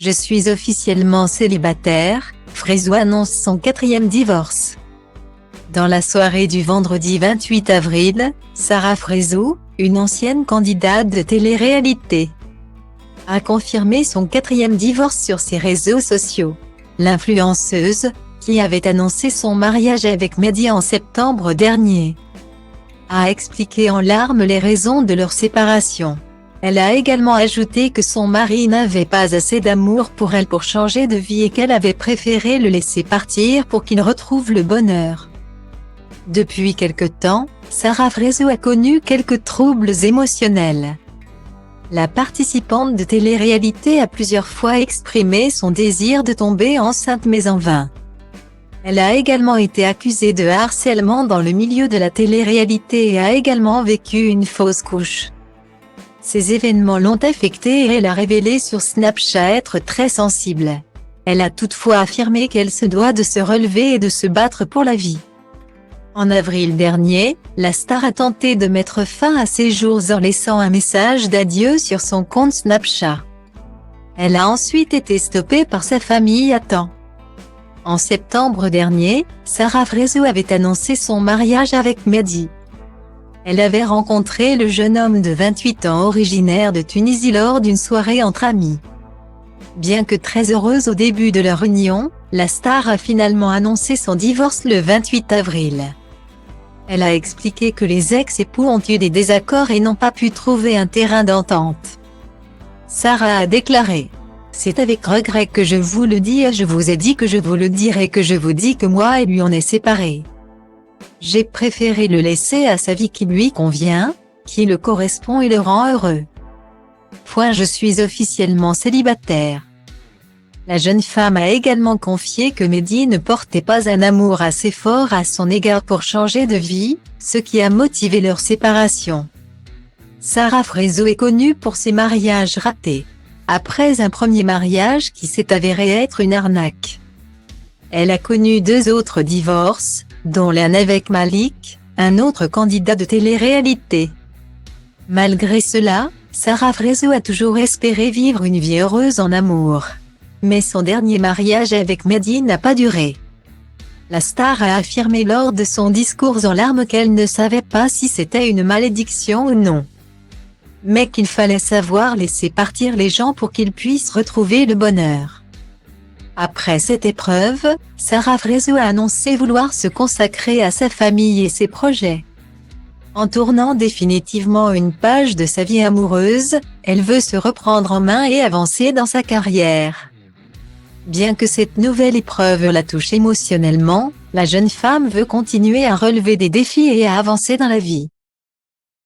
Je suis officiellement célibataire, Frezo annonce son 4e divorce. Dans la soirée du vendredi 28 avril, Sarah Frezo, une ancienne candidate de télé-réalité, a confirmé son 4e divorce sur ses réseaux sociaux. L'influenceuse, qui avait annoncé son mariage avec Mehdi en septembre dernier, a expliqué en larmes les raisons de leur séparation. Elle a également ajouté que son mari n'avait pas assez d'amour pour elle pour changer de vie et qu'elle avait préféré le laisser partir pour qu'il retrouve le bonheur. Depuis quelque temps, Sarah Frezo a connu quelques troubles émotionnels. La participante de télé-réalité a plusieurs fois exprimé son désir de tomber enceinte mais en vain. Elle a également été accusée de harcèlement dans le milieu de la télé-réalité et a également vécu une fausse couche. Ces événements l'ont affectée et elle a révélé sur Snapchat être très sensible. Elle a toutefois affirmé qu'elle se doit de se relever et de se battre pour la vie. En avril dernier, la star a tenté de mettre fin à ses jours en laissant un message d'adieu sur son compte Snapchat. Elle a ensuite été stoppée par sa famille à temps. En septembre dernier, Sarah Frezo avait annoncé son mariage avec Mehdi. Elle avait rencontré le jeune homme de 28 ans originaire de Tunisie lors d'une soirée entre amis. Bien que très heureuse au début de leur union, la star a finalement annoncé son divorce le 28 avril. Elle a expliqué que les ex-époux ont eu des désaccords et n'ont pas pu trouver un terrain d'entente. Sarah a déclaré: « C'est avec regret que je vous le dis et je vous ai dit que je vous le dirai que je vous dis que moi et lui on est séparés. J'ai préféré le laisser à sa vie qui lui convient, qui le correspond et le rend heureux. Je suis officiellement célibataire. » La jeune femme a également confié que Mehdi ne portait pas un amour assez fort à son égard pour changer de vie, ce qui a motivé leur séparation. Sarah Frezo est connue pour ses mariages ratés. Après un premier mariage qui s'est avéré être une arnaque, elle a connu 2 autres divorces, dont l'un avec Malik, un autre candidat de télé-réalité. Malgré cela, Sarah Frezo a toujours espéré vivre une vie heureuse en amour. Mais son dernier mariage avec Mehdi n'a pas duré. La star a affirmé lors de son discours en larmes qu'elle ne savait pas si c'était une malédiction ou non, mais qu'il fallait savoir laisser partir les gens pour qu'ils puissent retrouver le bonheur. Après cette épreuve, Sarah Frezo a annoncé vouloir se consacrer à sa famille et ses projets. En tournant définitivement une page de sa vie amoureuse, elle veut se reprendre en main et avancer dans sa carrière. Bien que cette nouvelle épreuve la touche émotionnellement, la jeune femme veut continuer à relever des défis et à avancer dans la vie.